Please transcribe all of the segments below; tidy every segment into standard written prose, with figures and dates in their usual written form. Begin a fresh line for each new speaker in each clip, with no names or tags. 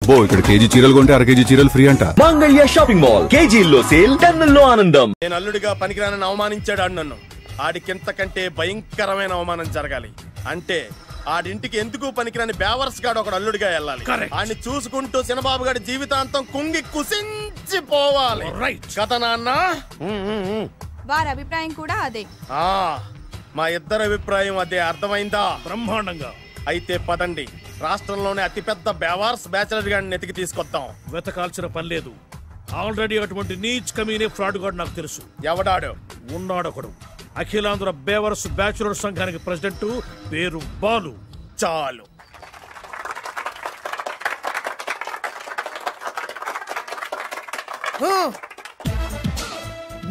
అబ్బో ఇక్కడ కేజీ చీరలు కొంటే అర కేజీ చీరలు ఫ్రీ అంట.
మంగళ్య షాపింగ్ మాల్, కేజీల్లో సేల్, టన్నుల్లో ఆనందం.
నేను అల్లుడిగా పనికిరానని అవమానించాడు ఆడు నన్ను. ఆడికింతకంటే భయంకరమైన అవమానం జరగాలి. అంటే ఆడింటికి ఎందుకు పనికిరాని బేవర్స్ గాడు ఒకడు అల్లుడిగా వెళ్ళాలి. ఆడిని చూసుకుంటూ చిన్నబాబు గారి జీవితాంతం కుంగి కుసించిపోవాలి. కదా నాన్న?
వారి అభిప్రాయం కూడా అదే.
మా ఇద్దరి అభిప్రాయం అదే. అర్థమైందా?
బ్రహ్మాండంగా.
అయితే పదండి, రాష్ట్రంలోనే అతిపెద్ద బేవార్స్ బ్యాచిలర్ గాడిని ఎతికి తీసుకొద్దాం.
వెతకాల్సిన పని లేదు. ఆల్రెడీ అటువంటి నీచ్ కమీనే ఫ్రాడ్ గాడు నాకు తెలుసు.
ఎవడాడు?
ఉన్నాడొకడు. అఖిలాంధ్ర బేవర్స్ బ్యాచులర్ సంఘానికి ప్రెసిడెంట్, పేరు బాలు.
చాలు.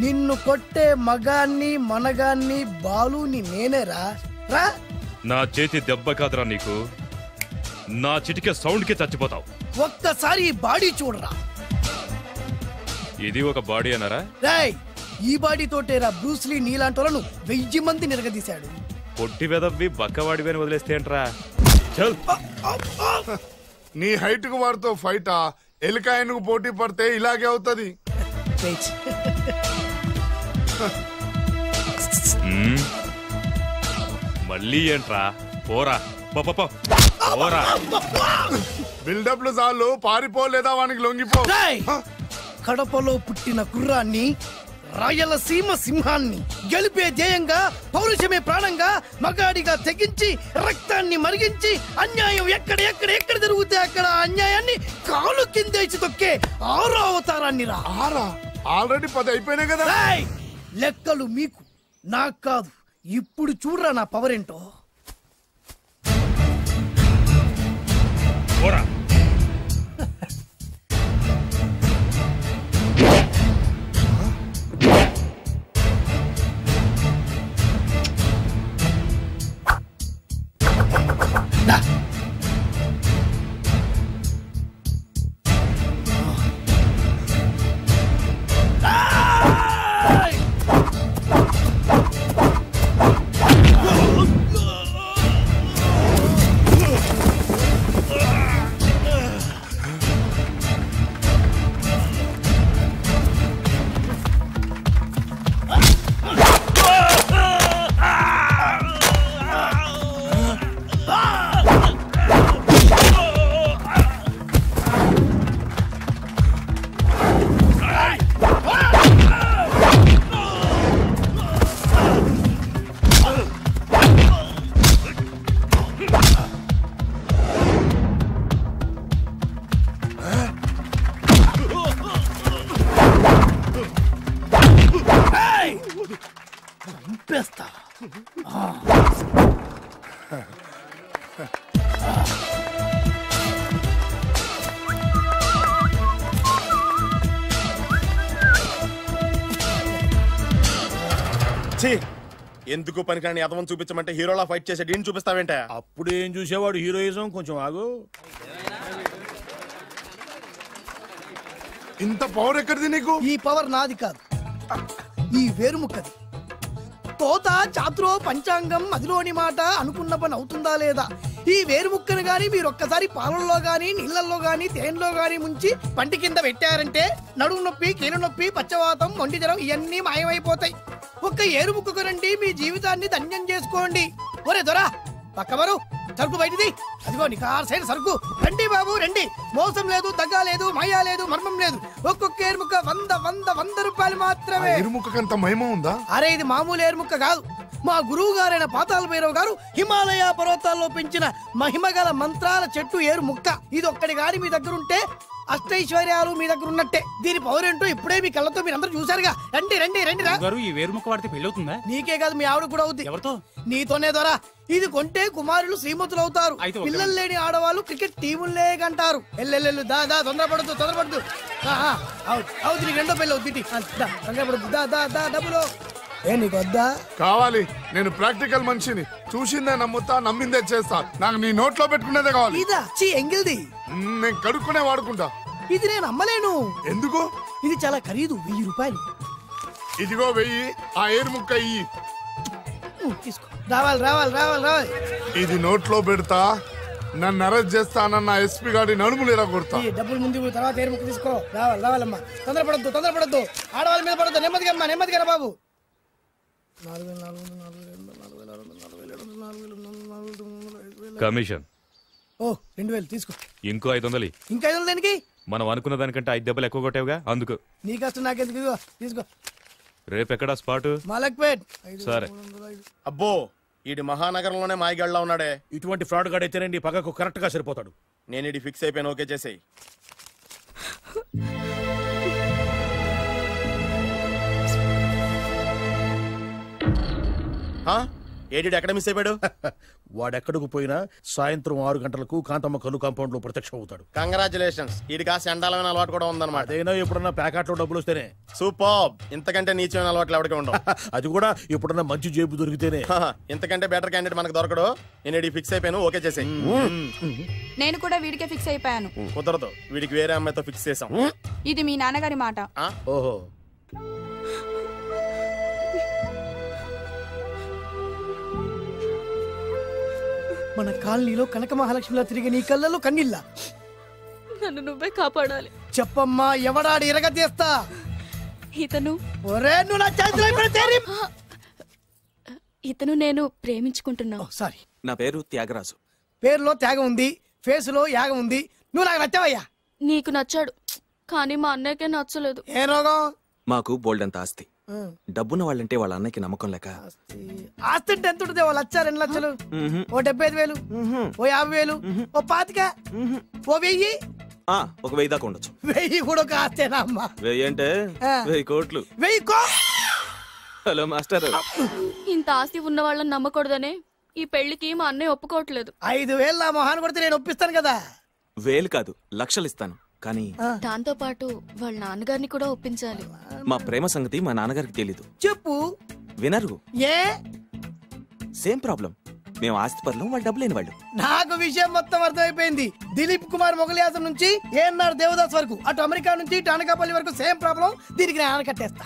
నిన్ను కొట్టే మగాన్ని మనగాన్ని బాలుని నేనేరా. రా.
నా చేతి దెబ్బ కాదురా నీకు, నా చిటికే సౌండ్ కి చచ్చిపోతావు.
ఒక్కసారి ఈ బాడీ చూడరా.
ఇది ఒక బాడీ అన్నారా?
రేయ్, ఈ బాడీ తోటేరా బ్రూస్లీ నీలాంటి వాళ్ళను 1000 మంది నిరగదీశాడు.
పొట్టి వెదవ్వి బక్కవాడివని వదిలేస్తే ఏంట్రా? చల్.
నీ హైట్ కు వాడితో ఫైటా? ఎలికాయనకు పోటీ పడితే ఇలాగే అవుతుంది.
మళ్ళీ ఏంట్రా? పోరా పోరా.
బిల్డప్లు చాలు, పారిపోలేదా వానికి లొంగిపో.
కడపలో పుట్టిన కుర్రాన్ని, రాయలసీమ సింహాన్ని గెలిపే ధ్యేయంగా, పౌరుషమే ప్రాణంగా, మగాడిగా తెగించి రక్తాన్ని మరిగించి అన్యాయం ఎక్కడ జరుగుతే అక్కడ అన్యాయాన్ని కాలు కిందేసి తొక్కే 6వ అవతారాన్ని రా.
ఆల్రెడీ 10 అయిపోయినాయి కదా.
లెక్కలు మీకు, నాకు కాదు. ఇప్పుడు చూడరా నా పవర్ ఏంటో.
పోరా.
ఎందుకు పనికిరాని అదవం చూపించమంటే హీరోలా ఫైట్ చేసే డీన్ చూపిస్తావేంటే?
అప్పుడు ఏం చూసేవాడు హీరోయిజం. కొంచెం ఆగు.
ఇంత పవర్ ఎక్కడిది నీకు?
ఈ పవర్ నాది కాదు, ఈ వేరుముక్కది. తోత చాతురో పంచాంగం, అదిలోని మాట అనుకున్న పని అవుతుందా లేదా? ఈ వేరుముక్కను గాని మీరు ఒక్కసారి పాలల్లో గాని, నీళ్లలో గాని, తేనెలో గాని ముంచి పంటి కింద పెట్టారంటే నడుము నొప్పి, కీలు నొప్పి, పచ్చవాతం, మొండి జ్వరం ఇవన్నీ మాయమైపోతాయి. ఒక్క ఏరుముక్కకు రండి, మీ జీవితాన్ని ధన్యం చేసుకోండి. ఒరే దొరా, పక్కవరు సరుకు బయటిది. అదిగో నికార్సైన సరుకు. రండి బాబు రండి. మోసం లేదు, దగ్గ లేదు, మాయా లేదు, మర్మం లేదు. ఒక్కొక్క ఏరుముక్క 100 రూపాయలు మాత్రమే.
ఏరుముక్కకంత మహిమ ఉందా?
అరే, ఇది మామూలు ఏరుముక్క కాదు. మా గురువు గారైన పాతాళ భైరవ్ గారు హిమాలయ పర్వతాల్లో పెంచిన మహిమగల మంత్రాల చెట్టు ఏరుముక్క. ఇది ఒక్కడి గాని మీ దగ్గర ఉంటే అష్టైశ్వర్యాలు మీ దగ్గర ఉన్నట్టే. దీని పవర్ ఏంటో ఇప్పుడే మీ కళ్ళతో మీరందరూ చూసారుగా. రండి రండి రండి రా.
ఈ వేరుముక్క వాడితే పెళ్లి అవుతుందా?
నీకే కాదు, మీ ఆవిడ కూడా అవుద్ది.
ఎవరితో?
నీతోనే ద్వారా. ఇది కొంటే కుమారులు శ్రీమంతులు అవుతారు. పిల్లలు లేని ఆడవాళ్ళు క్రికెట్ టీములే కంటారు. ఎల్లెల్లెల్లు దా తొందరపడద్దు. అవుతుంది, నీకు రెండో పెళ్ళి అవుతుంది. తొందరపడద్దు, దా డబ్బులు. ఏ నీకు వద్దా?
కావాలి. నేను ప్రాక్టికల్ మనిషిని. చూసిందే నమ్ముతా, నమ్మిందే చేస్తా. నాకు నీ నోట్లో పెట్టుకునేదే కావాలి.
ఇదా ఎంగిల్ది?
నేను కడుక్కునే వాడుకుంటా.
ఇది నేను అమ్మలేను.
ఎందుకు?
ఇది చాలా ఖరీదు, 1000 రూపాయలు.
ఇదిగో 1000. ఆ ఏరుముక్క ఇయ్యి.
తీసుకో. రావాలి.
ఇది నోట్లో పెడతా, నన్ను అరెస్ట్ చేస్తానన్న ఎస్పీ గారి నడుములు ఎరగొడతా.
ఈ డబ్బులు ముందు తర్వాత ఏరు ముక్క తీసుకో. రావాలమ్మా, తొందరపడద్దు. ఆడవాళ్ళ మీద పడద్దు. నెమ్మదిగా బాబు. 4,400
కమిషన్.
ఓ 2,000 తీసుకో.
ఇంకో 500.
ఇంకా 500 దేనికి?
మనం అనుకున్న దానికంటే 5 దెబ్బలు ఎక్కువ కొట్టావుగా, అందుకు.
నీ కష్టం నాకెందుకు? ఇదిగో తీసుకో.
రేపెక్కడా స్పాటు?
మలక్పేట్.
సరే.
అబ్బో ఈడి మహానగరంలోనే మాయగాళ్ళ ఉన్నాడే.
ఇటువంటి ఫ్రాడ్ గాడైతేనే నీ పక్కకు కరెక్ట్ గా సరిపోతాడు.
నేను ఇది ఫిక్స్ అయిపోయాను. ఓకే చేసేయి. ఏడి ఎక్కడ మిస్ అయిపోయాడు?
వాడెక్కడికి పోయినా సాయంత్రం 6 గంటలకు కాంతమ్మ కల్లు కాంపౌండ్ లో ప్రత్యక్షం అవుతాడు.
కంగ్రాచులేషన్స్. ఈడికి ఆ చండాలమైన అలవాటు కూడా ఉందన్నమాట.
అదైనా ఎప్పుడన్నా ప్యాకెట్లో డబ్బులు వస్తేనే.
సూపర్. ఇంతకంటే నీచమైన అలవాట్లు ఎవరికి ఉండవు.
అది కూడా ఎప్పుడన్నా మంచి జేబు దొరికితేనే.
ఇంతకంటే బెటర్ క్యాండిడేట్ మనకు దొరకడు. నేను ఇది ఫిక్స్ అయిపోయాను. ఓకే చేసేయి.
నేను కూడా వీడికే ఫిక్స్ అయిపోయాను.
కుదరదు. వీడికి వేరే అమ్మాయితో ఫిక్స్ చేసాం.
ఇది మీ నాన్నగారి మాట.
ఓహో.
మన కాలనీలో కనక మహాలక్ష్మిలా తిరిగి నీ కళ్ళలో కన్నీళ్ళ.
నన్ను నువ్వే కాపాడాలి.
చెప్పమ్మా, ఎవడాడు ఎరగతీస్తా?
ఇతను నేను ప్రేమించుకుంటున్నా.
సారీ,
నా పేరు త్యాగరాజు.
పేరులో త్యాగం ఉంది, ఫేస్ లో యాగం ఉంది. నువ్వు నాకు నచ్చావయ్యా.
నీకు నచ్చాడు, కానీ మా అన్నయ్యకే నచ్చలేదు.
ఏ రోగం?
మాకు బోల్డంత ఆస్తి. డబ్బున్న వాళ్ళంటే వాళ్ళ అన్నయ్యకి నమ్మకం లేక.
ఆస్తి అంటే ఎంత ఉంటుంది? 1,00,000, 2 లక్షలు, ఓ 75,000, ఓ 50,000, ఓ 25,000, ఓ 1000.
1,000 దాకా ఉండొచ్చు.
1000 కూడా ఒక ఆస్తేనా అమ్మా?
1000 అంటే 1000 కోట్లు.
1000
హలో మాస్టర్.
ఇంత ఆస్తి ఉన్న వాళ్ళని నమ్మకూడదనే ఈ పెళ్లికి మా అన్నయ్య ఒప్పుకోవట్లేదు.
5,000 నా మొహాన్ని కొడితే నేను ఒప్పిస్తాను కదా.
1000 కాదు, లక్షలు ఇస్తాను. కానీ
దాంతో పాటు వాళ్ళ నాన్నగారిని కూడా ఒప్పించాలి.
మా ప్రేమ సంగతి మా నాన్నగారికి తెలీదు.
చెప్పు.
వినరు.
ఏ?
Same problem. మేము ఆస్తి పరులం, వాళ్ళు డబ్బు లేని వాళ్ళు.
నాకు విషయం మొత్తం అర్థమైపోయింది. దిలీప్ కుమార్ మొగలియాసం నుంచి ఏఎన్ఆర్ దేవదాస్ వరకు, అటు అమెరికా నుంచి ఇటు అనకాపల్లి వరకు సేమ్ ప్రాబ్లం. దీనికి నేను ఆనకట్టేస్తా.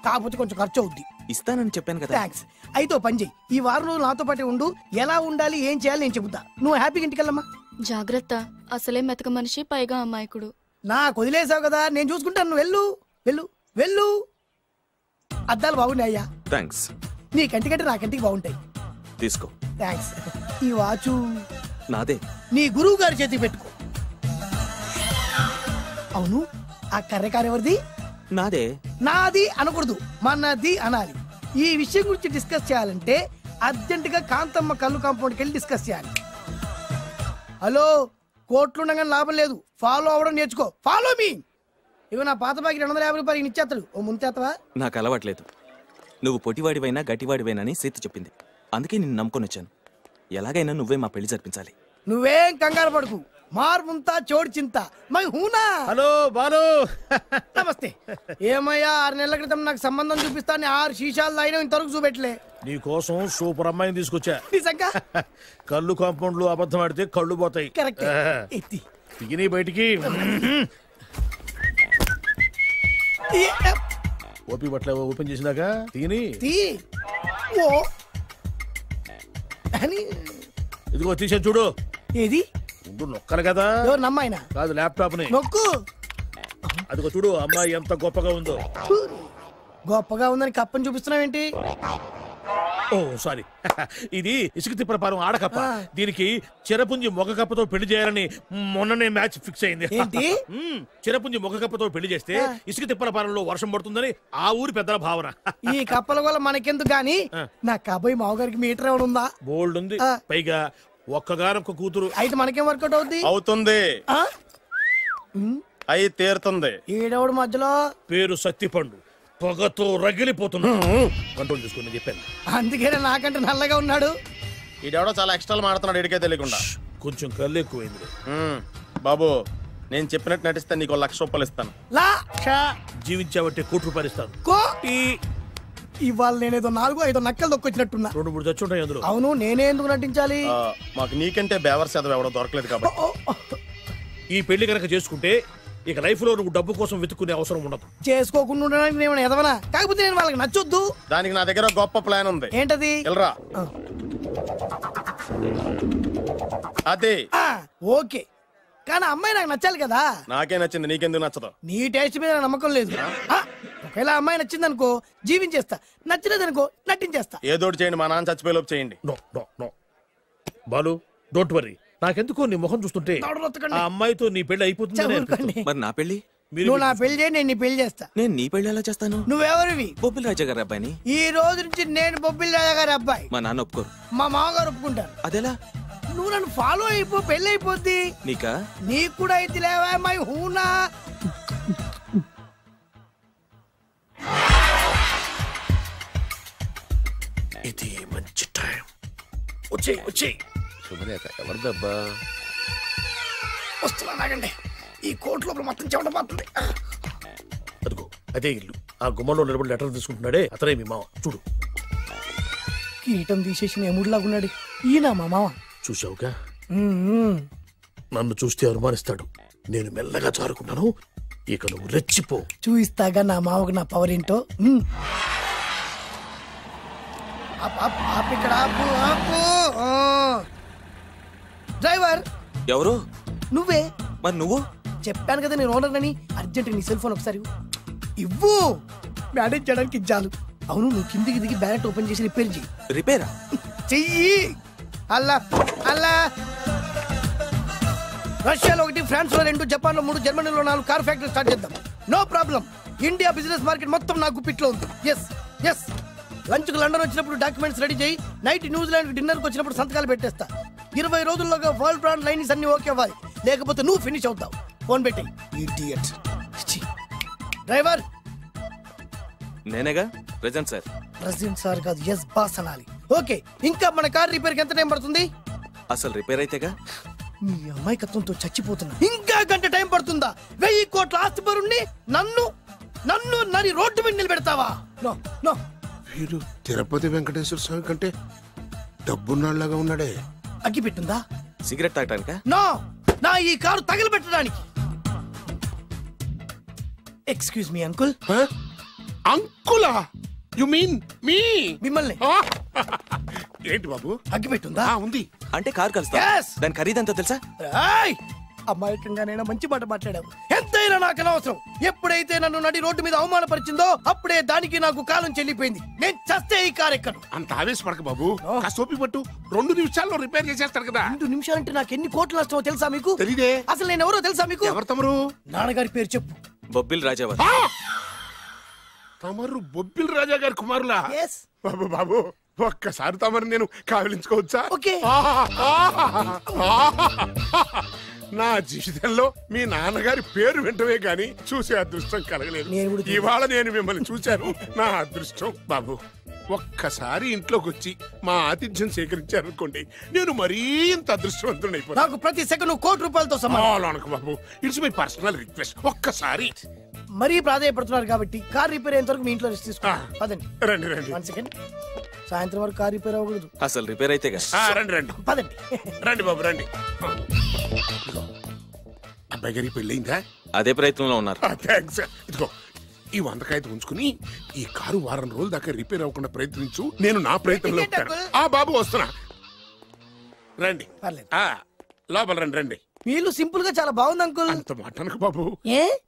కాకపోతే కొంచెం ఖర్చు అవుద్ది.
ఇస్తానని చెప్పాను కదా.
థ్యాంక్స్. అయితే ఓ పని చెయ్యి, ఈ వారం రోజులు నాతో పాటే ఉండు. ఎలా ఉండాలి, ఏం చేయాలి నేను చెబుతా. నువ్వు హ్యాపీగా ఇంటికెళ్ళమ్మా.
జాగ్రత్త, అసలే మెతక మనిషి, పైగా అమాయకుడు.
నాకు వదిలేసావు కదా, నేను చూసుకుంటాను. నువ్వు వెళ్ళు వెళ్ళు వెళ్ళు. అద్దాలు బాగున్నాయ్యా.
థ్యాంక్స్.
నీ కంటికంటే నా కంటికి బాగుంటాయి.
తీసుకో.
థ్యాంక్స్. ఈ వాచు
నాదే.
నీ గురువు గారి చేతికి పెట్టుకో. అవును, ఆ కర్రెకారు ఎవరిది?
నాదే.
నాది అనకూడదు, మనది అనాలి. ఈ విషయం గురించి డిస్కస్ చేయాలంటే అర్జెంట్ గా కాంతమ్మ కల్లు కాంపౌండ్కి వెళ్ళి డిస్కస్ చేయాలి. హలో, కోట్లుండగా లాభం లేదు. ఫాలో అవ్వడం నేర్చుకో. Follow me. ఇవి నా పాత బాకి 250 రూపాయలు ఇచ్చేస్తాడు. ఓ ముంచేస్తావా?
నాకు అలవాట్లేదు. నువ్వు పొట్టివాడివైనా గట్టివాడివైనా అని సీత చెప్పింది. అందుకే నిన్ను నమ్ముకొని వచ్చాను. ఎలాగైనా నువ్వే మా పెళ్లి జరిపించాలి.
నువ్వేం కంగారు పడుకు. మార్ముంతా చోడు చింత మై హూనా.
హలో బాలు.
నమస్తే. ఏమయ్యా, 6 నెలల క్రితం నాకు సంబంధం చూపిస్తాను 6 శీషాలు అయినా ఇంతవరకు చూపెట్టలే.
నీ కోసం సూపర్ అమ్మాయిని తీసుకొచ్చా.
నిజంగా?
కళ్ళు కాంపౌండ్ లో అబద్ధం ఆడితే కళ్ళు పోతాయి.
కరెక్ట్.
తిని బయటికి. ఓపి బట్ల ఓపెన్ చేసినాక తిని. ఇదిగో తీసే చూడు.
ఏది?
నొక్కలు కదా.
నమ్మాయినా
కాదు, ల్యాప్టాప్ ని
నొక్కు.
అదిగో చూడు, అమ్మాయి ఎంత గొప్పగా ఉందో.
గొప్పగా ఉందని కప్పని చూపిస్తున్నావేంటి?
ఓ సారీ, ఇది ఇసుక తిప్పల పారం ఆడకప్ప. దీనికి చిరపుంజి మొగ కప్పతో పెళ్లి చేయాలని మొన్ననే మ్యాచ్ ఫిక్స్ అయింది.
ఏంటి?
చిరపుంజి మొగ కప్పతో పెళ్లి చేస్తే ఇసుక తిప్పల పారంలో వర్షం పడుతుందని ఆ ఊరి పెద్దల భావన.
ఈ కప్పల వల్ల మనకెందుకు గాని, నా కాబోయే మావగారికి మీటర్ ఎవడు ఉందా?
బోల్డ్ ఉంది. పైగా ఒక్కగానొక్క కూతురు.
అయితే మనకేం వర్కౌట్ అవుతుంది?
అవుతుంది. అయి తీరుతుంది.
ఈడవుడు మధ్యలో
పేరు సత్తిపండు, పొగతో రగిలిపోతున్నా. కంట్రోల్ చేసుకుని చెప్పాను.
అందుకే నాకంటే నల్లగా ఉన్నాడు.
ఈడెవడో చాలా ఎక్స్ట్రా మాడుతున్నాడు, ఇడికే తెలియకుండా.
కొంచెం కళ్ళు ఎక్కువైంది.
బాబు, నేను చెప్పినట్టు నటిస్తే నీకు 1,00,000 రూపాయలు ఇస్తాను.
జీవించావంటే ₹1,00,000 ఇస్తాను.
ఇవాళ నేనేదో 4-5 నక్కలు దొక్కొచ్చినట్టున్నా.
2-3 చచ్చుంటాయి అందులో.
అవును, నేనే ఎందుకు నటించాలి?
మాకు నీకంటే బేవర్ చదువు ఎవడో దొరకలేదు కాబట్టి.
ఈ పెళ్లి కనుక చేసుకుంటే ఇక లైఫ్ లో నువ్వు డబ్బు కోసం వెతుక్కునే అవసరం ఉండదు.
చేసుకోకుండా ఉండడానికి నేను ఎదవనా? కాకపోతే నేను వాళ్ళకి నచ్చొద్దు.
దానికి నా దగ్గర గొప్ప ప్లాన్ ఉంది.
ఏంటది?
వెళ్ళరా. అదే
ఓకే, కానీ అమ్మాయి నాకు నచ్చాలి కదా.
నాకే నచ్చింది, నీకెందుకు నచ్చదు?
నీ టేస్ట్ మీద నాకు నమ్మకం లేదు. ఒకవేళ అమ్మాయి నచ్చింది అనుకో జీవించేస్తా, నచ్చలేదనుకో నటించేస్తా.
ఏదోటి చేయండి, మా నాన్న చచ్చిపోయేలోపు చేయండి.
No no no Balu, don't worry. నాకెందుకో నీ ముఖం చూస్తుంటే ఆ అమ్మాయితో నీ పెళ్లి అయిపోతుంది.
మరి నా పెళ్లి?
నువ్వు నా పెళ్లి చేయి, నేను నీ పెళ్లి చేస్తా.
నేను నీ పెళ్లి ఎలా చేస్తాను?
నువ్వెవరివి?
బొబ్బిలి రాజా గారి అబ్బాయిని.
ఈ రోజు నుంచి నేను బొబ్బిలి రాజా గారి అబ్బాయి.
మా నాన్న ఒప్పుకోరు.
మా మామగారు ఒప్పుకుంటారు.
అదెలా?
నువ్వు నన్ను ఫాలో అయిపో, పెళ్లి అయిపోద్ది.
నీకా?
నీకు కూడా అయితే లేవా అమ్మాయి? హూనా
ఇది మంచి టైం. వచ్చేయ్ వచ్చేయ్.
శుభలేఖ ఎవరిదబ్బా?
వస్తున్నా నాగండి. ఈ కోర్టు లోపల మొత్తం చెమట పోతుంది.
అదిగో అదే ఇల్లు. ఆ గుమ్మంలో నిలబడి లెటర్ తీసుకుంటున్నాడే అతనే మీ మామ. చూడు.
కీటం తీసేసిన ఎముడిలాగున్నాడు. ఈయన మా మామ.
చూసావుగా, నన్ను చూస్తే అనుమానిస్తాడు. నేను మెల్లగా జారుకున్నాను. ఇక నువ్వు రెచ్చిపో.
చూయిస్తాగా నా మామకు నా పవర్ ఏంటో. డ్రైవర్
ఎవరు?
నువ్వే.
మరి నువ్వు?
చెప్పాను కదా నేను ఓనర్ అని. అర్జెంట్ నీ సెల్ ఫోన్ ఒకసారి ఇవ్వు. మేనేజ్ చేయడానికి ఇచ్చాను. అవును, నువ్వు కిందికి దిగి బ్యానెట్ ఓపెన్ చేసి రిపేర్ చెయ్యి.
రిపేరా?
చెయ్యి. అల్లా అల్లా. రష్యాలో 1, ఫ్రాన్స్ లో 2, జపాన్ లో 3, జర్మనీలో 4 కార్ ఫ్యాక్టరీ స్టార్ట్ చేద్దాం. No problem. India business market మొత్తం నా గుప్పిట్లో ఉంది. Yes yes. లంచ్ కు లండన్ వచ్చినప్పుడు డాక్యుమెంట్స్ రెడీ చేయి. నైట్ న్యూజిలాండ్ డిన్నర్ కు వచ్చినప్పుడు సంతకాలు పెట్టేస్తా. 20 రోజుల్లోగా వరల్డ్ బ్రాండ్ లైన్స్ అన్ని ఓకే అవ్వాలి, లేకపోతే నువ్వు ఫినిష్ అవుతావు. ఫోన్ పెట్టి. ఇడియట్. డ్రైవర్.
నేనేగా ప్రెజెంట్ సార్.
ప్రెసిడెంట్ సార్ కాదు, ఎస్ బాస్ అనాలి. ఓకే, ఇంకా మన కార్ రిపేర్ కి ఎంత టైం పడుతుంది?
అసలు రిపేర్ అయితేగా.
మీ అమాయకత్వంతో చచ్చిపోతున్నా. ఇంకా గంట టైం పడుతుందా? 1000 కోట్ల ఆస్తి పరుణ్ణి నన్ను నన్ను నరి రోడ్డు మీద నిలబెడతావా? No no.
వీడు తిరుపతి వెంకటేశ్వర స్వామి కంటే డబ్బున్నాళ్ళగా ఉన్నాడే.
అగ్గి పెట్టుందా?
సిగరెట్ తాగటానికా?
నో, నా ఈ కారు తగలబెట్టడానికి. Excuse me uncle.
అంకులా? You mean me?
మిమ్మల్ని.
ఏంటి బాబు?
అగ్గి పెట్టుందా?
ఉంది.
అంటే కారు కలుస్తా. దాని ఖరీదంతా తెలుసా?
అమాయకంగానైనా మంచి మాట మాట్లాడావు. ఎంతైనా నాకు అనవసరం. ఎప్పుడైతే నన్ను నడి రోడ్డు మీద అవమానపరిచిందో అప్పుడే దానికి నాకు కాలం చెల్లిపోయింది. నేను చస్తే ఈ కారు ఎక్కను.
అంత ఆవేశపడక బాబు. సోపి పట్టు, 2 నిమిషాల్లో రిపేర్ చేసేస్తాడు కదా.
2 నిమిషాలంటే నాకు ఎన్ని కోట్లు నష్టమో తెలుసా మీకు?
తెలీదే.
అసలు నేను ఎవరో తెలుసా మీకు?
ఎవరు తమరు?
నాన్నగారి పేరు చెప్పు.
బొబ్బిల్ రాజావారు.
తమరు బొబ్బిల్ రాజా గారి కుమారులా? బాబు బాబు, ఒక్కసారి తమరు నేను కావలించుకోవచ్చా? నా జీవితంలో మీ నాన్నగారి పేరు వింటమే గాని చూసే అదృష్టం కలగలేదు. ఇవాళ నేను మిమ్మల్ని చూశాను, నా అదృష్టం. బాబు, ఒక్కసారి ఇంట్లోకి వచ్చి మా ఆతిథ్యం సేకరించారనుకోండి, నేను మరీ ఇంత అదృష్టవంతుడైపోతాను.
నాకు ప్రతి సెకండ్ 1 కోటి రూపాయలతో సమానం.
బాబు, ఇట్స్ మై పర్సనల్ రిక్వెస్ట్. ఒక్కసారి.
మరీ ప్రాధాయపడుతున్నారు కాబట్టి కార్ రిపేర్ అయ్యేంత వరకు మీ ఇంట్లో రెస్ట్ తీసుకోండి. పదండి.
రండి రండి.
1 సెకండ్. సాయంత్రం వరకు కార్ రిపేర్ అవ్వకూడదు.
అసలు రిపేర్ అయితేగా.
రండి రండి.
పదండి.
రండి బాబు రండి. అబ్బాయి గారి పెళ్ళయిందా?
అదే ప్రయత్నంలో ఉన్నారు.
థాంక్స్. ఇదిగో ఈ 100 కాగితం ఉంచుకుని ఈ కారు వారం రోజుల దాకా రిపేర్ అవ్వకుండా ప్రయత్నించు. నేను నా ప్రయత్నంలో బాబు వస్తున్నా. రండి. లోపల రండి రండి.
వీళ్ళు సింపుల్ గా చాలా బాగుంది అంకుల్.
అంత మాట అనకు బాబు.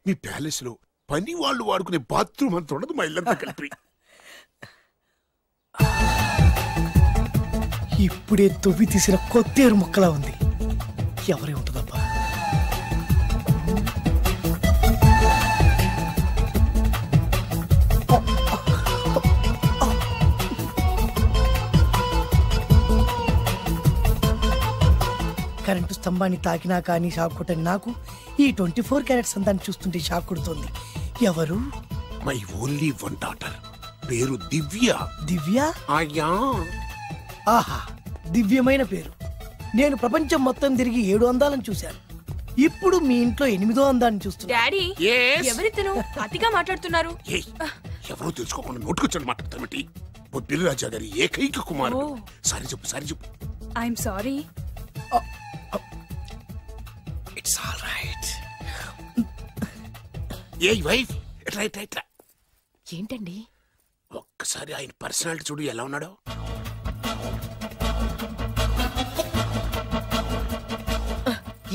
మీ ప్యాలెస్ లో పని వాళ్ళు వాడుకునే బాత్రూమ్ అంత ఉండదు, మా ఇల్లంతా కలిపి.
ఇప్పుడే తొవ్వి తీసిన కొత్తేరు ముక్కలా ఉంది. ఎవరే ఉంటుందబ్బా? కరెంటు స్తంభాన్ని తాకినా కానీ షాక్ కొట్టని నాకు ఈ 24 క్యారెట్స్ అందాన్ని చూస్తుంటే షాక్ కొడుతుంది. ఎవరు?
My only 1 daughter. పేరు దివ్య.
దివ్య?
అయ్యా.
ఆహా, దివ్యమైన పేరు. నేను ప్రపంచం మొత్తం తిరిగి 7 అందాలను చూశాను. ఇప్పుడు మీ ఇంట్లో 8వ అందాన్ని చూస్తున్నా.
డాడీ, ఎవరితను అతిగా మాట్లాడుతున్నారు?
ఎవరో తెలుసుకోకుండా నోటుకొచ్చాను మాట్లాడతామటి. బొబ్బిలి రాజా గారి ఏకైక కుమారుడు. సారీ చెప్పు, సారీ చెప్పు.
I'm sorry.
It's all right. A wife, right right.
ఏంటండి?
ఒక్కసారి ఆయన పర్సనాలిటీ చూడు ఎలా ఉన్నాడో.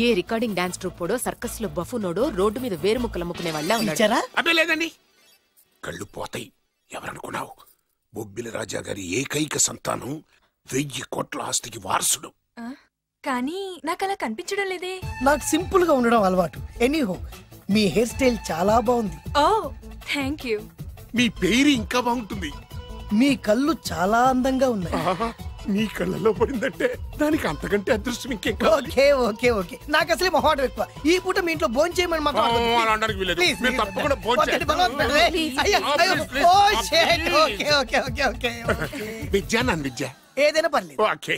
ఏ రికార్డింగ్ డాన్స్ ట్రూపోడో సర్కస్ లో బఫునోడో రోడ్డు మీద వేరు ముక్కలు అమ్ముకునే వాళ్ళ ఉన్నాడు.
అబ్బే లేదండి, కళ్ళు పోతాయి. ఎవరనుకున్నావు? బొబ్బిలి రాజా గారి ఏకైక సంతానం 1000 కోట్ల ఆస్తికి వారసుడు.
కానీ నాకు అలా కనిపించడం లేదే.
నాకు సింపుల్ గా ఉండడం అలవాటు. ఎనీహో మీ హెయిర్ స్టైల్ చాలా బాగుంది.
ఓ థ్యాంక్ యూ.
మీ పేరు ఇంకా బాగుంటుంది.
మీ కళ్ళు చాలా అందంగా ఉన్నాయి.
నీ కళ్ళలో పడిందంటే దానికి అంతకంటే అదృష్టం ఇంకేం కావాలి?
ఓకే ఓకే ఓకే, నాకు అసలే మొహాటం ఎక్కువ. ఈ పూట మీ ఇంట్లో భోజనం చేయమని మాత్రం అనవద్దు.
అలా అనడానికి వీలేదు.
Please,
మీరు తప్పకుండా భోజనం
ఒక్కటి
చేయండి.
బలవంతం పెట్టవే. అయ్యో, అయ్యో.
Please,
oh
please.
shit. Okay okay okay okay
విద్య నాన్ విద్య
ఏదైనా పర్లేదు.
ఓకే.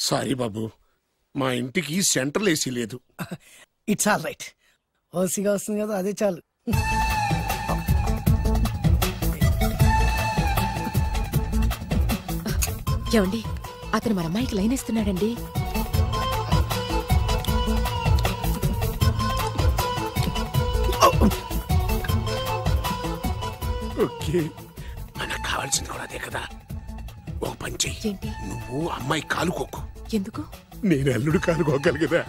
సారీ బాబు, మా ఇంటికి సెంట్రల్ ఏసీ లేదు.
It's all right. ఓసిగా వస్తుంది కదా, అదే చాలు.
ఏమండి, అతను మన అమ్మాయికి లైన్ ఇస్తున్నాడండి.
ఓకే, మనకు కావాల్సింది కూడా అదే కదా. ఒక పని చెయ్యి, నువ్వు అమ్మాయి కాలుకోకు.
ఎందుకు?
నేను అల్లుడు కాలుకోగలి కదా.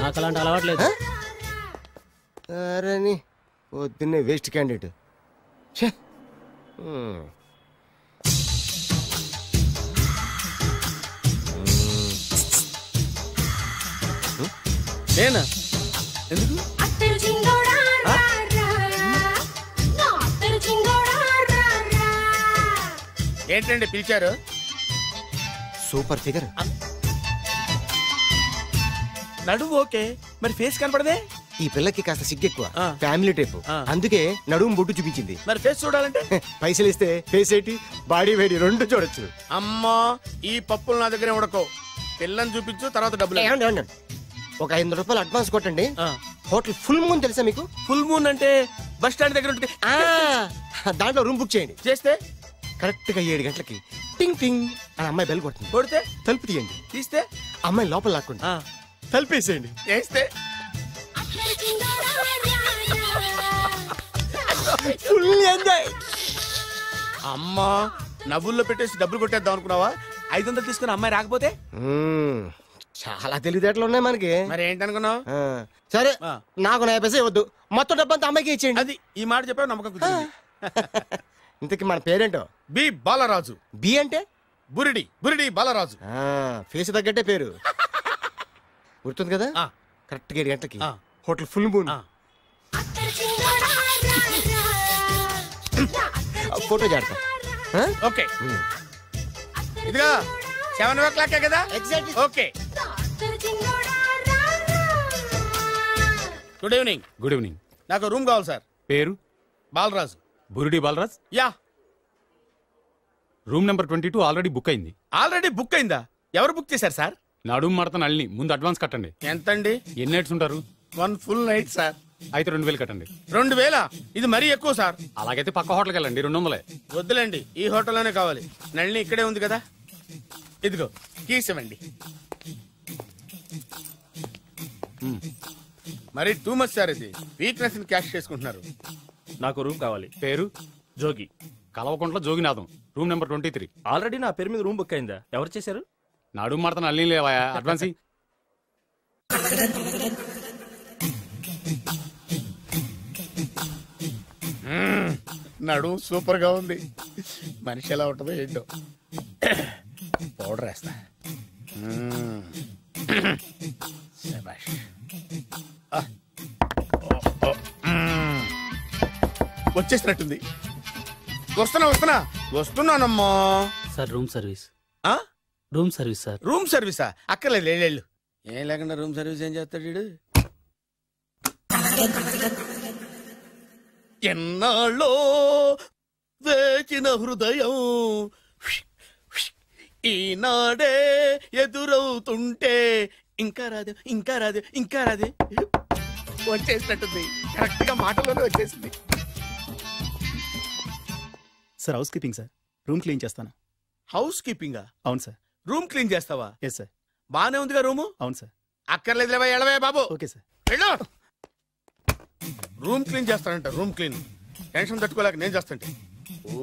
నాకు అలాంటి అలవాట్లేదు.
అరే పొద్దున్నే వేస్ట్ క్యాండిడేట్.
నేనా? ఎందుకు? ఏంటండి పిలిచారు?
Super figure.
నడువు ఓకే, మరి ఫేస్ కనపడదే.
ఈ పిల్లకి కాస్త సిగ్గెక్కువ, ఫ్యామిలీ టైప్, అందుకే నడుము బొట్టు చూపించింది.
మరి ఫేస్ చూడాలంటే
పైసలు ఇస్తే ఫేస్ ఏంటి బాడీ వేడి రెండు చూడొచ్చు.
అమ్మా, ఈ పప్పులు నా దగ్గర ఉడకో. పిల్లని చూపించు, తర్వాత డబ్బులు.
ఒక 500 రూపాయలు అడ్వాన్స్ కొట్టండి. హోటల్ ఫుల్ మూన్ తెలుసా మీకు?
ఫుల్ మూన్ అంటే బస్ స్టాండ్ దగ్గర ఉంటుంది.
దాంట్లో రూమ్ బుక్ చేయండి.
చేస్తే
కరెక్ట్ గా 7 గంటలకి టింగ్ టింగ్ అని అమ్మాయి బెల్ కొడుతుంది.
కొడితే
తలుపు తీయండి.
తీస్తే
అమ్మాయి లోపల లాక్కోండి. తలుపేసేయండి.
వేస్తే
ఫుల్ ఎంజాయ్.
అమ్మా, నవ్వుల్లో పెట్టేసి డబ్బులు కొట్టేద్దాం అనుకున్నావా? 500 తీసుకుని అమ్మాయి రాకపోతే?
చాలా తెలివితేటలు ఉన్నాయి మనకి.
మరి ఏంటనుకున్నావు?
సరే, నాకు 50 పైసలు ఇవ్వద్దు, మొత్తం డబ్బంతా అమ్మాయికి ఇచ్చేయండి.
అది ఈ మాట చెప్పావు, నమ్మకం కుదిరింది.
ఇంతకీ మన పేరేంటో?
బి బాలరాజు.
బి అంటే
బురిడి. బురిడి బాలరాజు.
ఫేస్ తగ్గట్టే పేరు. గుర్తుంది కదా? కరెక్ట్ గా 7 గంటలకి హోటల్ ఫుల్ మూన్. ఫోటో చేడతా.
ఓకే, ఇదిగా 7 o'clock కదా? Okay. Good evening.
Good evening.
నాకు రూమ్ కావాలి సార్.
పేరు?
Balaraju.
Burudi Balaraj.
Yeah.
Room number 22 already book అయింది.
ఆల్రెడీ బుక్ అయిందా? ఎవరు బుక్ చేశారు సార్?
నడుము మడత నల్ని. ముందు అడ్వాన్స్ కట్టండి.
ఎంతండి?
ఎన్ని నైట్స్ ఉంటారు?
1 full night సార్.
అయితే 2000 కట్టండి.
2000? ఇది మరీ ఎక్కువ సార్.
అలాగైతే పక్క హోటల్కి వెళ్ళండి, 200.
వద్దులేండి, ఈ హోటల్లోనే కావాలి. నళిని ఇక్కడే ఉంది కదా. ఇదిగో కీస్ ఇవ్వండి. మరి టూ మచ్ సార్, ఇది వీక్నెస్ ని క్యాష్ చేసుకుంటున్నారు.
నాకు రూమ్ కావాలి.
పేరు?
Jogi.
Kalavakuntla Joginatham. Room number 23.
Already నా పేరు మీద రూమ్ బుక్ అయిందా? ఎవరు చేశారు?
నడుము మడత నల్లి లేవా? అడ్వాన్స్.
నడు సూపర్ గా ఉంది. మనిషి ఎలా ఉంటుందో ఏంటో. పౌడర్ వేస్తా. వచ్చేసినట్టుంది. వస్తున్నానమ్మా.
Sir room service. Room service sir.
Room సర్వీసా? అక్కర్లేదు, లేళ్ళు. ఏం లేకుండా రూమ్ సర్వీస్ ఏం చేస్తాడు వీడు? ఎన్నాళ్ళో వేచిన హృదయం ఈనాడే ఎదురవుతుంటే ఇంకా రాదు ఇంకా రాదు ఇంకా రాదు. వచ్చేసినట్టుంది, కరెక్ట్ గా మాటలోనే వచ్చేసింది.
Sir housekeeping sir, room clean చేస్తాను.
హౌస్ కీపింగా?
అవును సార్.
రూమ్ క్లీన్ చేస్తావా?
Yes sir.
బానే ఉందిగా రూము?
అవును సార్.
అక్కర్లేదు ఎడవే బాబు.
Okay sir.
వెళ్ళు. రూమ్ క్లీన్ చేస్తానంట, రూమ్ క్లీన్. టెన్షన్ తట్టుకోలేక నేను చేస్తాంటే. ఓ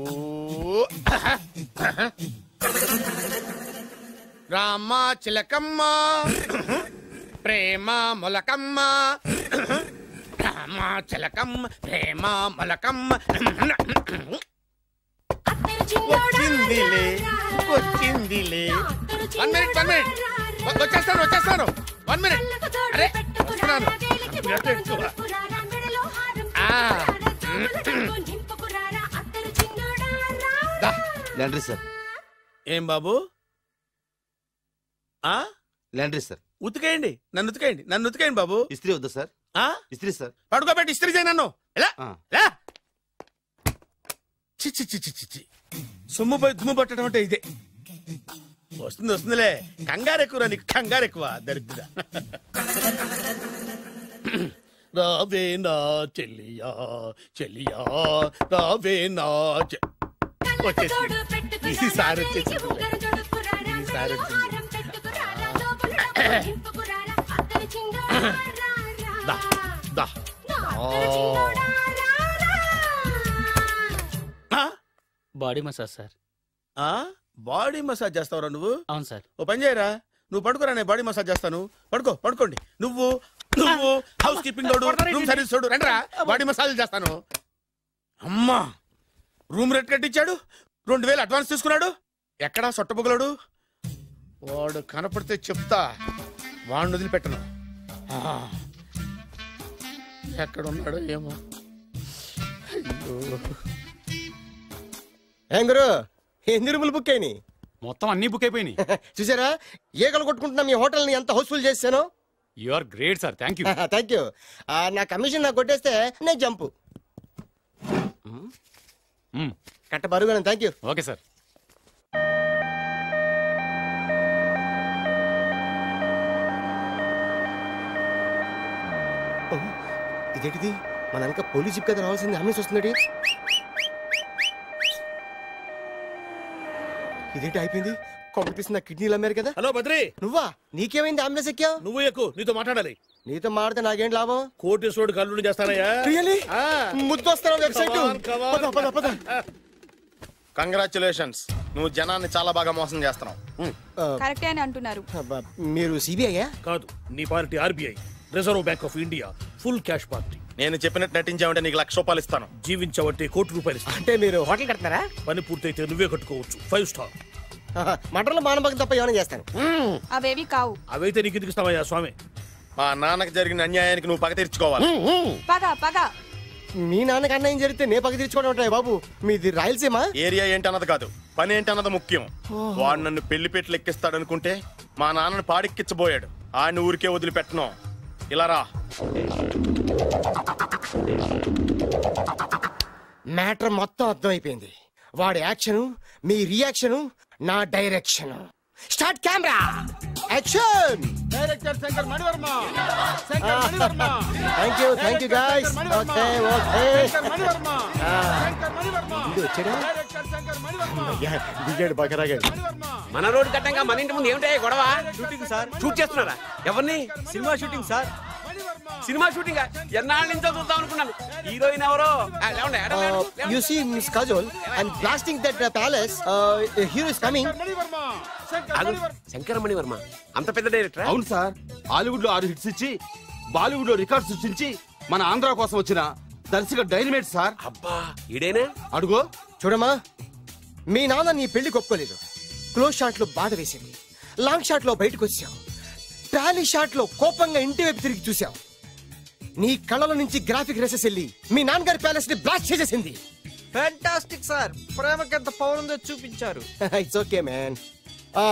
రామ చిలకమ్మ ప్రేమ మొలకమ్మ, రామ చిలకమ్మ ప్రేమ మొలకమ్మ. వచ్చిందిలే వచ్చిందిలే. 1 minute వచ్చేస్తాను 1 minute. అరే వస్తున్నాను.
Laundry sir.
ఏం బాబు?
Laundry sir.
ఉతికేయండి, నన్ను ఉతికేయండి బాబు.
ఇస్త్రీ వద్దా సార్? ఇస్త్రీ సార్.
పడుకోబెట్టి ఇస్త్రీ చేయి నన్ను. ఎలా చిచ్చి చిచ్చి చిచ్చి. సొమ్ము పోయి దుమ్ము పట్టడం అంటే ఇదే. వస్తుందిలే, కంగారు ఎక్కువ నీకు, కంగారు ఎక్కువ దరిద్ర. రావే నా చెల్లియా చెల్లియా రావే నా వచ్చేసి ఈసారి వచ్చేసి ఈసారి వచ్చింది.
Body massage sir.
Body massage చేస్తావురా నువ్వు?
అవును సార్.
ఓ పని చేయరా, నువ్వు పడుకోరా, నేను బాడీ మసాజ్ చేస్తాను. పడుకోండి. నువ్వు హౌస్ కీపింగ్ తోడు, రూమ్ సర్వీస్ తోడు, రండిరా బాడీ మసాజ్ చేస్తాను. అమ్మా, రూమ్ రేట్ కట్టించాడు, 2000 అడ్వాన్స్ తీసుకున్నాడు. ఎక్కడా సొట్టబుగలాడు? వాడు కనపడితే చెప్తా, వాడిని వదిలిపెట్టను. ఎక్కడున్నాడో ఏమో.
ఏం గురు, ఎన్ని రూములు బుక్ అయినాయి?
మొత్తం అన్ని బుక్ అయిపోయినాయి.
చూసారా ఏగలు కొట్టుకుంటున్నా మీ హోటల్ ని ఎంత హౌస్ఫుల్ చేశాను.
You are great sir, thank you.
Thank you. నా కమిషన్ నాకు కొట్టేస్తే నేను జంపు కట్ట బరుగా. Thank you.
Okay sir.
ఇదేంటిది, మన వెనక పోలీస్ జిప్ కదా రావాల్సింది, అంబులెన్స్ వస్తుంది. ఇదేంటి అయిపోయింది, కాంపిటీషన్ నా కిడ్నీలు అమ్మారు కదా.
హలో బద్రి,
నువ్వా? నీకేమైంది, అంబులెన్స్ ఎక్కావు?
నువ్వు ఎక్కువ, నీతో మాట్లాడాలి.
నీతో మాట్లాడితే నాకేం లాభం?
కోటేశ్వరుడు కల్లుడు చేస్తానయ్యా.
ముద్దు వస్తాను వెబ్సైట్.
కంగ్రాచులేషన్స్, నువ్వు జనాన్ని చాలా బాగా మోసం చేస్తున్నావు.
కరెక్టే అని అంటున్నారు.
మీరు సిబిఐ
కాదు, నీ party RBI, reserve bank of India, full cash party.
నేను చెప్పినట్టు నటించావంటే నీకు ₹1,00,000 ఇస్తాను.
జీవించవంటే ₹1,00,00,000 ఇస్తాను.
అంటే మీరు హోటల్ కడతారా?
పని పూర్తయితే నువ్వే కట్టుకోవచ్చు, 5 స్టార్.
మటన్లో మానభంగం తప్ప ఏమైనా చేస్తాను.
అవేవి కావు.
అవైతే నీకు ఎందుకు ఇస్తావయ్యా స్వామి?
మా నాన్నకి జరిగిన అన్యాయానికి నువ్వు పగ తీర్చుకోవాలి.
పగ
మీ నాన్నకి అన్యాయం జరిగితే నే పగ తీర్చుకోవడం ఉంటాయి బాబు. మీది రాయలసీమ.
ఏరియా ఏంటన్నది కాదు, పని ఏంటన్నది ముఖ్యం. వాడు నన్ను పెళ్లి పెట్లు ఎక్కిస్తాడనుకుంటే మా నాన్నను పాడెక్కించబోయాడు. ఆడిని ఊరికే వదిలిపెట్టను. ఇలా రా.
మ్యాటర్ మొత్తం అర్థమైపోయింది. వాడి యాక్షన్, మీ రియాక్షన్, నా direction. Start camera, action.
Director Shankar Mani Varma.
Thank you guys. Okay దిగాడు బకరాగాడు.
మన రోడ్డు కట్టంగా మన ఇంటి ముందు ఏమిటాయి గొడవ? Shooting sir. షూట్ చేస్తున్నారా? ఎవరిని? Cinema shooting sir. Cinema shooting ఎన్నాళ్ళ నుంచో చూద్దాం అనుకున్నాను. హీరోయిన్ ఎవరో?
You see Miss Kajol, I'm blasting that palace. Hero is coming.
Shankara Mani Varma అంత పెద్ద డైరెక్టర్?
అవును సార్. హాలీవుడ్ లో 6 హిట్స్ ఇచ్చి బాలీవుడ్ లో రికార్డ్ సృష్టించి మన ఆంధ్ర కోసం వచ్చిన దర్శక డైనమేట్ సార్.
అబ్బా, ఈడేనా?
అడుగో.
చూడమ్మా, మీ నాన్న నీ పెళ్లి ఒప్పుకోలేదు. క్లోజ్ షాట్ లో బాధ వేసింది, లాంగ్ షాట్ లో బయటకు వచ్చావు, టాలీ షాట్ లో కోపంగా ఇంటి వైపు తిరిగి చూసావు. నీ కళ్ళలో నుంచి గ్రాఫిక్ రెసెస్ వెళ్ళి మీ నాన్నగారి ప్యాలెస్ ని బ్లాస్ట్ చేసేసింది.
ఫ్యాంటాస్టిక్ సార్, ప్రేమకి ఎంత పవర్ ఉందో చూపించారు.
It's okay man.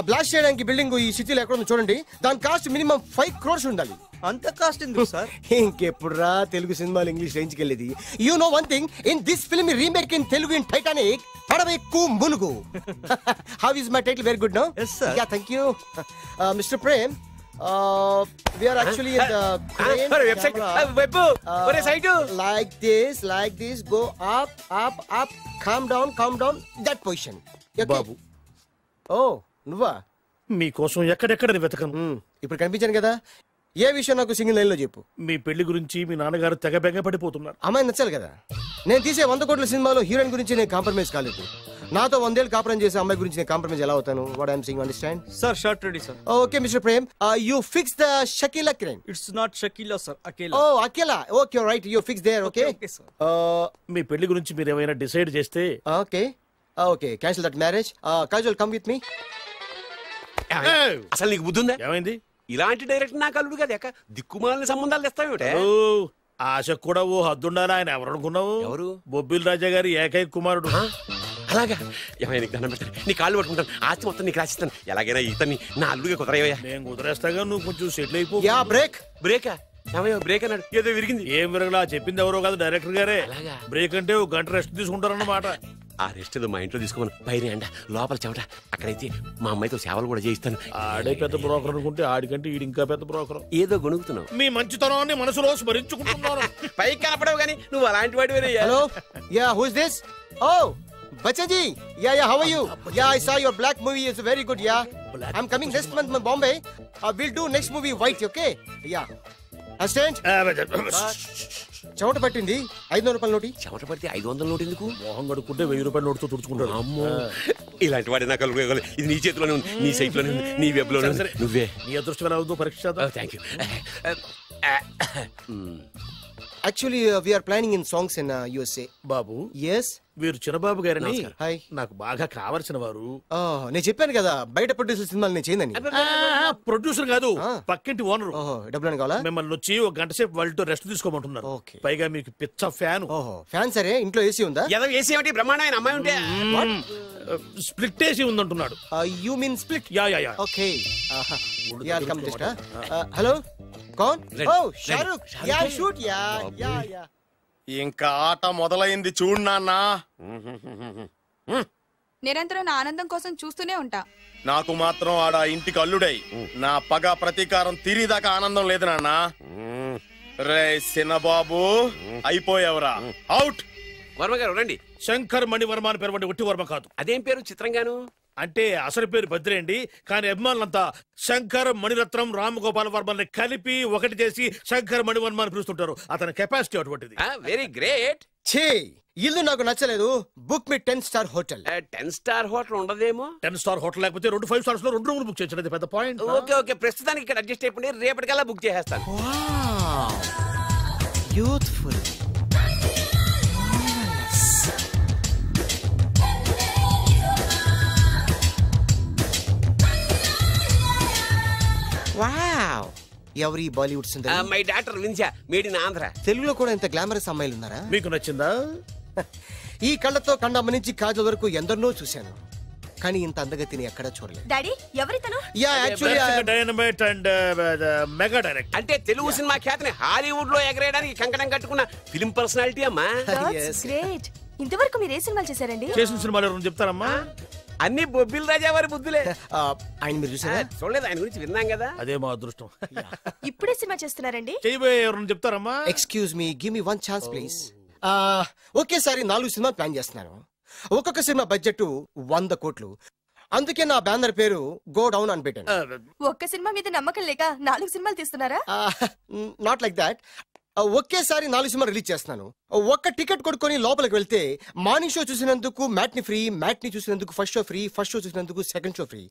బ్లాస్ట్ చేయడానికి బిల్డింగ్ ఈ సిటీలో ఎక్కడ ఉందో చూడండి. దాని కాస్ట్ మినిమం 5 crores ఉండాలి.
అంత కాస్ట్ ఎందుకు సార్?
ఇంకెప్పుడు రా తెలుగు సినిమాలు ఇంగ్లీష్ రేంజ్ కి వెళ్ళేది. You know one thing, in this film remake in Telugu in Titanic, పడవెక్కు మునుగు. How is my title? Very good no?
yes sir.
yeah thank you. Mr. Prem, We are actually in the crane
website.
camera.
Web. Ore site.
Like this. Go up. Calm down. That position. Okay?
Babu
Oh, నువ్వా?
మీకోసం ఎక్కడెక్కడ వెతకను.
ఇప్పుడు కనిపించాను కదా, ఏ విషయం నాకు single line లో చెప్పు.
మీ పెళ్లి గురించి మీ నాన్నగారు తెగ బెంగ పడిపోతున్నారు.
అమ్మాయి నచ్చాలి కదా. నేను తీసే 100 కోట్ల సినిమాలో హీరోయిన్ గురించి నేను కాంప్రమైజ్ కాలేదు. నాతో 100 ఏళ్ళు కాపురం చేసే అమ్మాయి గురించి నేను కాంప్రమైజ్ ఎలా అవుతాను? What I'm saying understand?
Sir, shot ready, sir.
Okay mister Prem, you fix the Shakila crane.
It's not Shakila, sir. Akela.
Oh Akela. Okay right, you fix there. Okay
మీ పెళ్లి గురించి మీరు ఏమైనా డిసైడ్ చేస్తే.
Okay cancel that marriage. Kajal come with me.
అసలు నీకు బుద్ధి ఉందా?
ఏమైంది?
ఇలాంటి డైరెక్టర్ నాకు అల్లుడు కదా, దిక్కుమాలని సంబంధాలు తెస్తావేమిటే?
ఆశకు కూడా ఓ హద్దుండాలి. ఆయన ఎవరు అనుకున్నావు?
ఎవరు?
బొబ్బిల్ రాజా గారి ఏకైక కుమారుడు.
అలాగా? ఏమైనా నీకు దండం పెట్టాను, నీ కాళ్ళు పట్టుకుంటాను, ఆస్తి మొత్తం నీకు రాసిస్తాను. ఎలాగైనా ఇతన్ని నా అల్లుడిగా కుదరయ్యా.
నేను కుదిరేస్తాగా, నువ్వు కొంచెం సెటిల్ అయిపో.
బ్రేకా? ఏమయ్యో బ్రేక్ అన్నాడు, ఏదో విరిగింది.
ఏం విరగలా? చెప్పింది ఎవరో కాదు, డైరెక్టర్ గారే. బ్రేక్ అంటే ఒక గంట రెస్ట్ తీసుకుంటారన్నమాట.
ఆ రెస్ట్ ఏదో మా ఇంట్లో తీసుకోమను. పైన ఎండ, లోపల చెమట. అక్కడైతే మా అమ్మాయితో సేవలు కూడా చేయిస్తాను.
ఆడే పెద్ద బ్రోకర్ అనుకుంటే ఆడికంటే ఈడు ఇంకా పెద్ద బ్రోకర్.
ఏదో గొణుగుతున్నావు.
మీ మంచితనాన్ని మనసులో స్మరించుకుంటున్నాను.
పైకి కనపడవు కానీ నువ్వు అలాంటి వాడివేనే.
Hello, ya who is this? Oh Bachchaji, ya how are you? Ya I saw your Black movie is very good. Ya I am coming next month to Bombay. Will do next movie White. Okay ya assistant. చెమట పట్టింది. 500 రూపాయల నోటి.
చెమట పడితే 500 note ఎందుకు?
మొహం కడుక్కుంటే 1000 రూపాయల నోటుతో తుడుచుకుంటాడు.
అమ్మో, ఇలాంటి వాడి నాకు ఇది నీ చేతిలోనే ఉంది, నీ సైట్ లోనే ఉంది, నీ వెబ్ లోనే ఉంది. నువ్వే.
నీ అదృష్టం ఎలా ఉందో పరీక్ష.
Thank you.
Actually we are planning in songs in USA.
బాబు.
yes
వీరు చిన్నబాబు గారిని
హాయ్
నాకు బాగా కావాల్సిన వారు.
నేను చెప్పాను కదా బయట ప్రొడ్యూసర్ సినిమాలు నేను చేయనని.
ప్రొడ్యూసర్ కాదు, పక్కింటి ఓనర్.
డబ్బులు కావాలా?
మిమ్మల్ని వచ్చి ఒక గంట సేపు వాళ్ళతో రెస్ట్ తీసుకోమంటున్నారు. పైగా మీకు పిచ్చ ఫ్యాన్.
ఫ్యాన్ సరే, ఇంట్లో ఏసీ ఉందా?
ఏదో ఏసీ ఏమిటి, బ్రహ్మాండమైన అమ్మాయి ఉంటే
స్ప్లిట్ ఏసీ ఉందంటున్నాడు.
You mean split?
Ya.
Okay ya come just. Hello కౌన్? Oh Shahrukh. Ya shoot. Ya.
ఇంకా ఆట మొదలైంది చూడు నాన్న.
నిరంతరం నా ఆనందం కోసం చూస్తూనే ఉంటా.
నాకు మాత్రం ఆడ ఇంటికి అల్లుడై నా పగ ప్రతీకారం తీరిదాకా ఆనందం లేదు నాన్న. రే సినబాబు, అయిపోయావురా, అవుట్.
వర్మ గారు రండి.
శంకర్ మణివర్మ అని పేరు, ఒట్టి వర్మ కాదు.
అదేం పేరు చిత్రంగాను?
అంటే అసలు పేరు బద్రేండి, కానీ అభిమానులంతా శంకర్ మణిరత్నం రామగోపాల్ వర్మని కలిపి ఒకటి చేసి శంకర్ మణివర్మ అని పిలుస్తుంటారు. అతని కెపాసిటీ అటువంటిది.
Very great.
ఛీ, ఇల్లు నాకు నచ్చలేదు. బుక్ మీ 10 స్టార్ హోటల్.
10 స్టార్ హోటల్ ఉండదేమో.
10 స్టార్ హోటల్ లేకపోతే 2 5 స్టార్స్ లో 2 రూములు బుక్ చేయొచ్చు. పెద్ద పాయింట్.
ఓకే ప్రస్తుతానికి ఇక్కడ అడ్జస్ట్ అయిపోయి రేపటికల్లా బుక్ చేసేస్తాను.
యూత్ఫుల్. వావ్, ఎవరి బాలీవుడ్ సుందరి?
My daughter Vinsa, made in Andhra.
తెలుగులో కూడా ఇంత గ్లామరస్ అమ్మాయిలు ఉన్నారా?
మీకు నచ్చిందా?
ఈ కళ్ళతో కండమ్మ నుంచి కాజల్ వరకు ఎందరినో చూశాను, కానీ ఇంత అందగతిని ఎక్కడా చూడలేదు.
డాడీ ఎవరితను?
Ya actually
dynamite and mega direct.
అంటే తెలుగు సినిమా ఖ్యాతిని హాలీవుడ్ లో ఎగరేయడానికి కంకణం కట్టుకున్న ఫిల్మ్ పర్సనాలిటీ అమ్మా.
గ్రేట్. ఇంతవరకు మీరు ఏ సినిమాలు చేశారండి?
చేసిన సినిమాలు ఎవరు చెప్తారమ్మా?
అన్ని బొబ్బిల్ రాజా వారి బుద్ధులే.
ఆయన మీరు చూసారా?
చూడలేదు, ఆయన గురించి విన్నాం కదా.
అదే మా అదృష్టం.
ఇప్పుడే సినిమా చేస్తున్నారండి?
చేయబోయే ఎవరు చెప్తారమ్మా?
Excuse me, give me 1 chance please. ఒకేసారి 4 సినిమా ప్లాన్ చేస్తున్నాను. ఒక్కొక్క సినిమా బడ్జెట్ 100 కోట్లు. అందుకే నా బ్యానర్ పేరు గో డౌన్ అని పెట్టాను.
ఒక్క సినిమా మీద నమ్మకం లేక 4 సినిమాలు తీస్తున్నారా?
Not like that. ఒకేసారి 4 సినిమా రిలీజ్ చేస్తున్నాను. ఒక్క టికెట్ కొనుక్కొని లోపలికి వెళ్తే మార్నింగ్ షో చూసినందుకు మ్యాట్ని ఫ్రీ, మ్యాట్ని చూసినందుకు first show free, first show చూసినందుకు సెకండ్ షో ఫ్రీ.